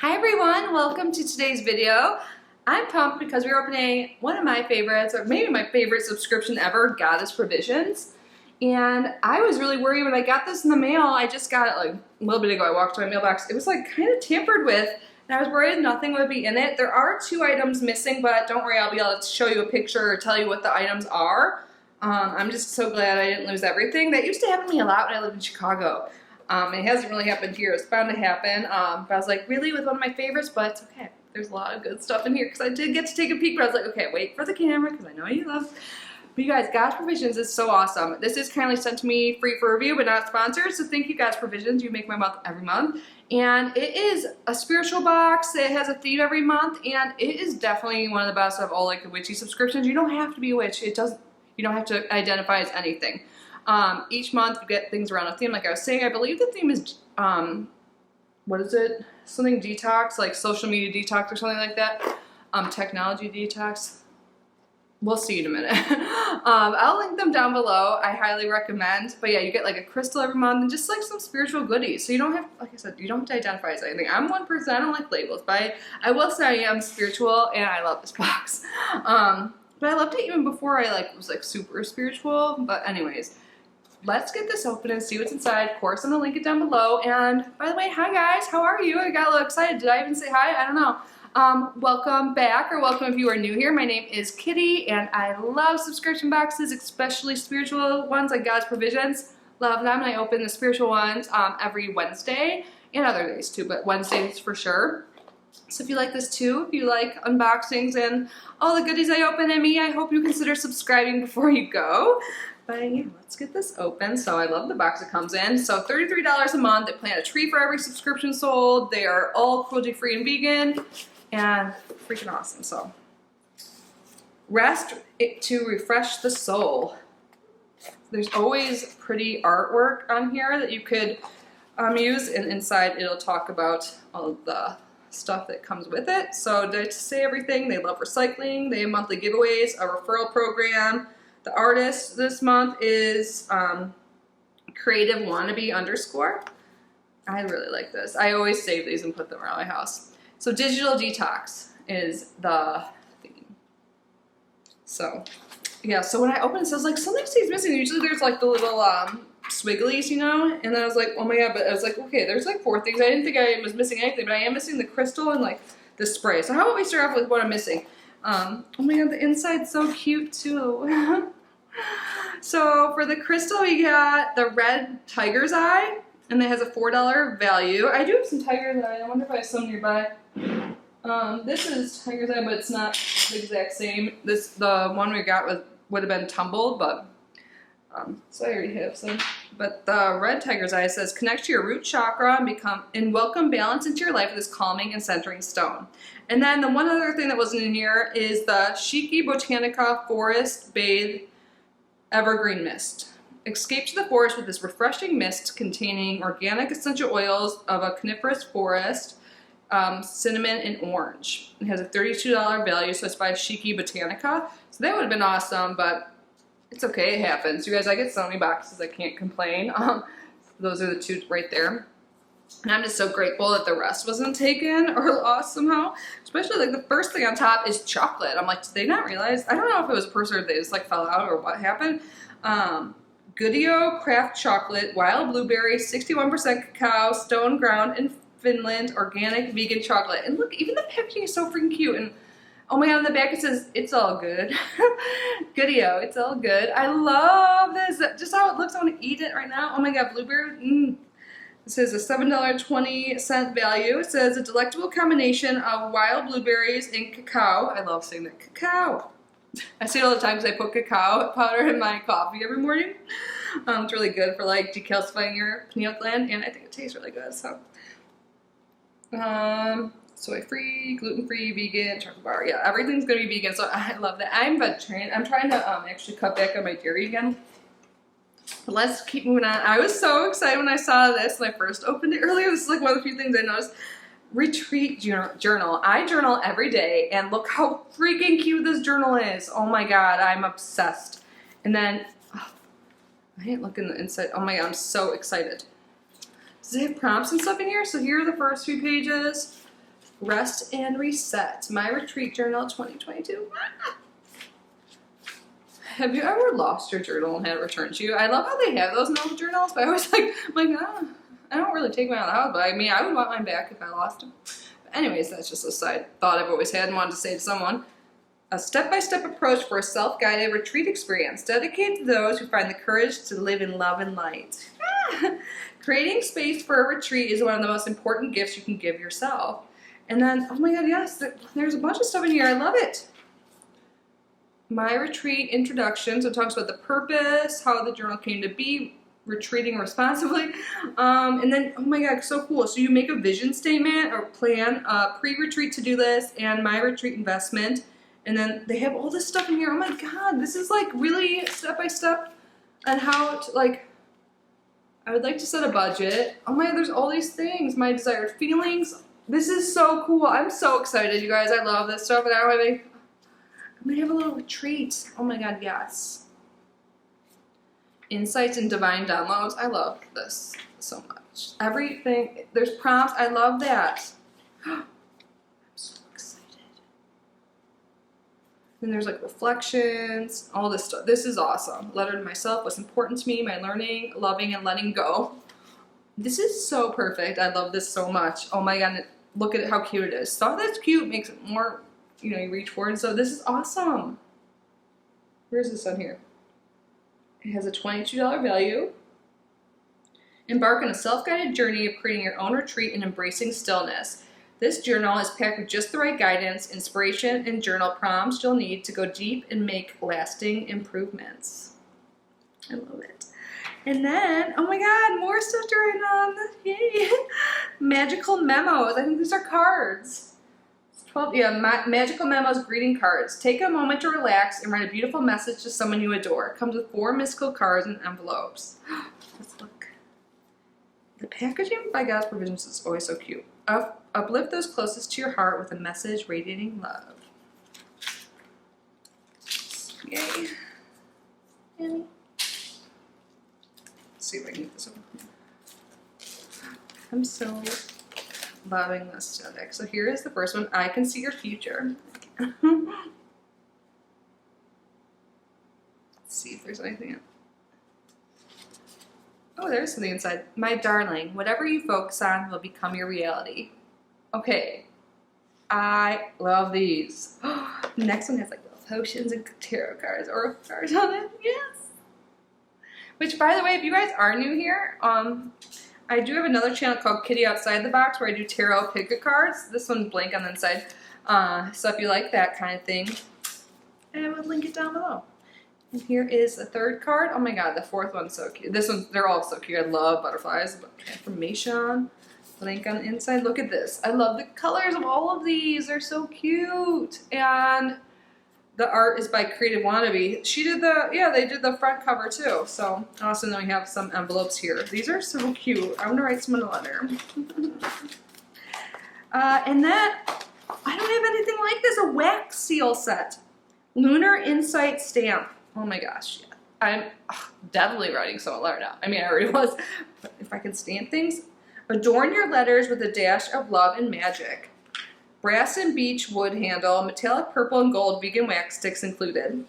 Hi everyone, welcome to today's video. I'm pumped because we're opening one of my favorites, or maybe my favorite subscription ever, Goddess Provisions. And I was really worried when I got this in the mail. I just got it like a little bit ago. I walked to my mailbox. It was like kind of tampered with, and I was worried nothing would be in it. There are 2 items missing, but don't worry, I'll be able to show you a picture or tell you what the items are. I'm just so glad I didn't lose everything. That used to happen to me a lot when I lived in Chicago. It hasn't really happened here. It's bound to happen. But I was like, really, with one of my favorites? But it's okay. There's a lot of good stuff in here because I did get to take a peek. But I was like, okay, wait for the camera because I know you love. But you guys, Goddess Provisions is so awesome. This is kindly sent to me free for review, but not sponsored. So thank you, Goddess Provisions. You make my month every month. And it is a spiritual box. It has a theme every month, and it is definitely one of the best of all like the witchy subscriptions. You don't have to be a witch. You don't have to identify as anything. Each month you get things around a theme. Like I was saying, I believe the theme is, what is it? Something detox, like social media detox or something like that. Technology detox. We'll see in a minute. I'll link them down below. I highly recommend. But yeah, you get like a crystal every month and just like some spiritual goodies. So you don't have, like I said, you don't have to identify as anything. I'm one person, I don't like labels, but I will say I am spiritual and I love this box. But I loved it even before I was super spiritual. But anyways, let's get this open and see what's inside. Of course, I'm gonna link it down below. And by the way, hi guys, how are you? I got a little excited. Did I even say hi? I don't know. Welcome back, or welcome if you are new here. My name is Kitty, and I love subscription boxes, especially spiritual ones like Goddess Provisions. Love them. I open the spiritual ones every Wednesday, and other days too, but Wednesdays for sure. So if you like this too, if you like unboxings and all the goodies I open in me, I hope you consider subscribing before you go. But yeah, let's get this open. So I love the box it comes in. So $33 a month. They plant a tree for every subscription sold. They are all cruelty-free and vegan. And freaking awesome. So rest to refresh the soul. There's always pretty artwork on here that you could use, and inside it'll talk about all of the stuff that comes with it. So to say everything, they love recycling. They have monthly giveaways, a referral program. The artist this month is creative wannabe _ I really like this. I always save these and put them around my house. So digital detox is the theme. So yeah, so when I open it, it says like something stays missing. Usually there's like the little swigglies, you know? And then I was like, oh my god, but I was like, okay, there's like 4 things. I didn't think I was missing anything, but I am missing the crystal and like the spray. So how about we start off with what I'm missing? Oh my god, the inside's so cute too. So for the crystal, we got the red tiger's eye, and it has a $4 value. I do have some tiger's eye. I wonder if I have some nearby. This is tiger's eye, but it's not the exact same. The one we got would have been tumbled, but so I already have some. But the red tiger's eye says, connect to your root chakra and welcome balance into your life with this calming and centering stone. And then the one other thing that wasn't in here is the Shiki Botanica Forest Bathe Evergreen Mist. Escape to the forest with this refreshing mist containing organic essential oils of a coniferous forest, cinnamon and orange. It has a $32 value, so it's by Shiki Botanica. So that would have been awesome, but it's okay, it happens. You guys, I get so many boxes, I can't complain. Those are the 2 right there. And I'm just so grateful that the rest wasn't taken or lost somehow. Especially like the first thing on top is chocolate. I'm like, did they not realize? I don't know if it was a person or they just like fell out or what happened. Goodio Craft Chocolate, Wild Blueberry, 61% cacao, stone ground in Finland, organic vegan chocolate. And look, even the packaging is so freaking cute. And oh my god, on the back it says, it's all good. Goodio, it's all good. I love this. Just how it looks, I want to eat it right now. Oh my god, blueberry. It says a $7.20 value. It says a delectable combination of wild blueberries and cacao. I love saying that, cacao. I say it all the time because I put cacao powder in my coffee every morning. It's really good for like decalcifying your pineal gland, and I think it tastes really good. So, soy-free, gluten-free, vegan, chocolate bar. Yeah, everything's gonna be vegan. So I love that. I'm vegetarian. I'm trying to actually cut back on my dairy again. But let's keep moving on. I was so excited when I saw this when I first opened it earlier. This is like one of the few things I noticed. Retreat journal. I journal every day, and look how freaking cute this journal is. Oh my god, I'm obsessed. And then, I didn't look in the inside. Oh my god, I'm so excited. Does it have prompts and stuff in here? So here are the first few pages. Rest and Reset, My Retreat Journal 2022. Have you ever lost your journal and had it returned to you? I love how they have those note journals, but I was like, I don't really take mine out of the house, but I mean, I would want mine back if I lost them. But anyways, that's just a side thought I've always had and wanted to say to someone. A step-by-step approach for a self-guided retreat experience dedicated to those who find the courage to live in love and light. Creating space for a retreat is one of the most important gifts you can give yourself. And then, oh my God, yes, there's a bunch of stuff in here. I love it. My Retreat Introduction. So it talks about the purpose, how the journal came to be, retreating responsibly. And then, oh my God, so cool. So you make a vision statement or plan, a pre-retreat to-do list, and My Retreat investment. And then they have all this stuff in here. Oh my God, this is like really step-by-step on how to, like, I would like to set a budget. Oh my God, there's all these things. My desired feelings. This is so cool. I'm so excited, you guys. I love this stuff. And I'm gonna have a little retreat. Oh my God, yes. Insights and divine downloads. I love this so much. Everything, there's prompts. I love that. I'm so excited. Then there's like reflections, all this stuff. This is awesome. Letter to myself, what's important to me, my learning, loving, and letting go. This is so perfect. I love this so much. Oh my God, look at it, how cute it is. Stuff that's cute makes it more, you know, you reach for it. So this is awesome. Where's this on here? It has a $22 value. Embark on a self-guided journey of creating your own retreat and embracing stillness. This journal is packed with just the right guidance, inspiration, and journal prompts you'll need to go deep and make lasting improvements. I love it. And then, oh my God, more stuff to write on. Yay. Magical Memos. I think these are cards. 12, yeah, Magical Memos greeting cards. Take a moment to relax and write a beautiful message to someone you adore. It comes with 4 mystical cards and envelopes. Let's look. The packaging by God's Provisions is always so cute. Uplift those closest to your heart with a message radiating love. Yay. Annie. Let's see if I can get this open. I'm so loving this today. So here is the first one. I can see your future. Let's see if there's anything else. Oh, there's something inside. My darling, whatever you focus on will become your reality. Okay. I love these. The next one has like little potions and tarot cards or cards on it. Yes. Which, by the way, if you guys are new here, I do have another channel called Kitty Outside the Box where I do tarot pick-a cards. This one's blank on the inside. So if you like that kind of thing, I will link it down below. And here is the third card. Oh my God, the fourth one's so cute. This one, they're all so cute. I love butterflies. Transformation. Blank on the inside. Look at this. I love the colors of all of these. They're so cute. And the art is by Creative Wannabe. She did the, yeah, they did the front cover too. So awesome. Then we have some envelopes here. These are so cute. I want to write someone a letter. And then, I don't have anything like this. A wax seal set. Lunar Insight stamp. Oh my gosh. Yeah. I'm definitely writing someone a letter now. I mean, I already was. But if I can stamp things. Adorn your letters with a dash of love and magic. Brass and beech wood handle, metallic purple and gold vegan wax sticks included.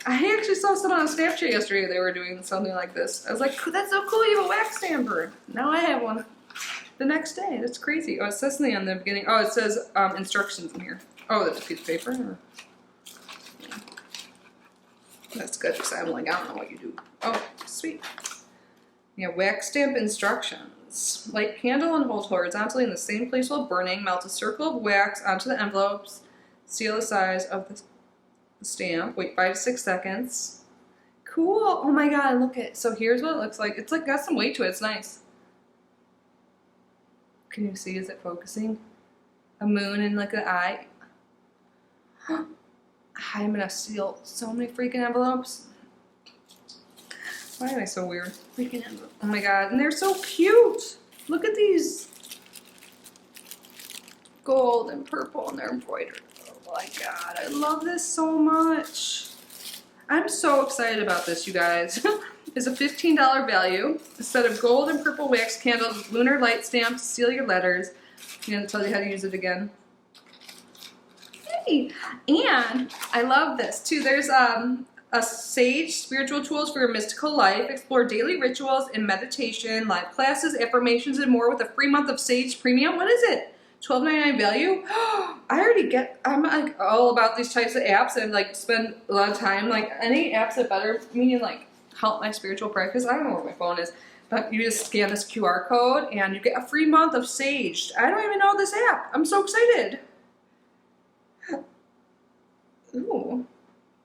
I actually saw someone on Snapchat yesterday. They were doing something like this. I was like, that's so cool. You have a wax stamper. Now I have one the next day. That's crazy. Oh, it says something on the beginning. Oh, it says instructions in here. Oh, that's a piece of paper. Or... Yeah. That's good because I'm like, I don't know what you do. Oh, sweet. Yeah, wax stamp instructions. Light candle and hold horizontally in the same place while burning. Melt a circle of wax onto the envelopes. Seal the size of the stamp. Wait 5 to 6 seconds. Cool. Oh my God, look at it. So here's what it looks like. It's like got some weight to it. It's nice. Can you see? Is it focusing? A moon and like an eye. I'm gonna seal so many freaking envelopes. Why am I so weird? Freaking envelope. Oh my God, and they're so cute. Look at these. Gold and purple and they're embroidered. Oh my God, I love this so much. I'm so excited about this, you guys. It's a $15 value. A set of gold and purple wax candles, lunar light stamps, seal your letters. You know, to tell you how to use it again. Hey, and I love this too. There's a Sage spiritual tools for your mystical life. Explore daily rituals and meditation, live classes, affirmations, and more with a free month of Sage Premium. What is it? $12.99 value. I'm like all about these types of apps and like spend a lot of time. Like any apps that better me and like help my spiritual practice. I don't know where my phone is, but you just scan this QR code and you get a free month of Sage. I don't even know this app. I'm so excited. Ooh,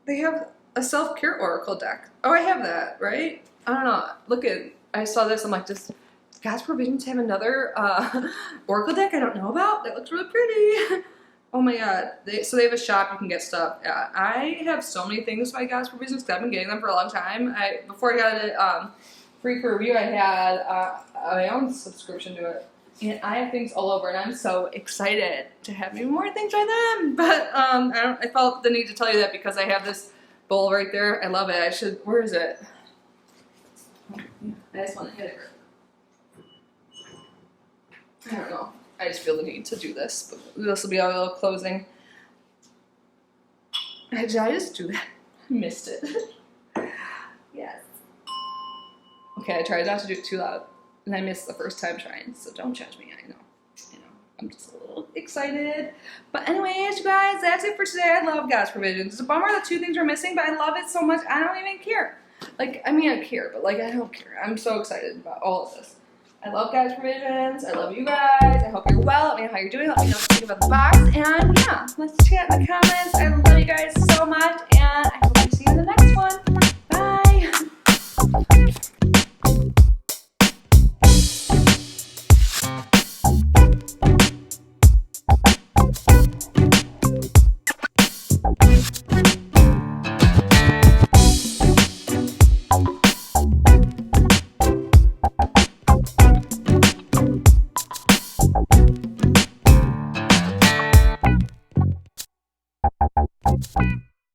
they have a self-care oracle deck. Oh, I have that, right? I don't know. Look at, I saw this. I'm like, does God's Provisions have another oracle deck I don't know about? That looks really pretty. Oh my God. So they have a shop you can get stuff. I have so many things by God's Provisions because I've been getting them for a long time. Before I got it free for review, I had my own subscription to it. And I have things all over, and I'm so excited to have even more things by them. But I felt the need to tell you that because I have this bowl right there. I love it. I should, where is it? I just want to hit it. I don't know. I just feel the need to do this. But this will be our little closing. Did I just do that? I missed it. Yes. Okay, I tried not to do it too loud. And I missed the first time trying, so don't judge me. I know. I'm just a little excited. But anyways, you guys, that's it for today. I love God's Provisions. It's a bummer that 2 things are missing, but I love it so much, I don't even care. Like, I mean, I care, but like, I don't care. I'm so excited about all of this. I love God's Provisions. I love you guys. I hope you're well. Let me know how you're doing. Let me know what you think about the box. And yeah, let's chat in the comments. I love you guys so much, and I hope to see you in the next one. Bye.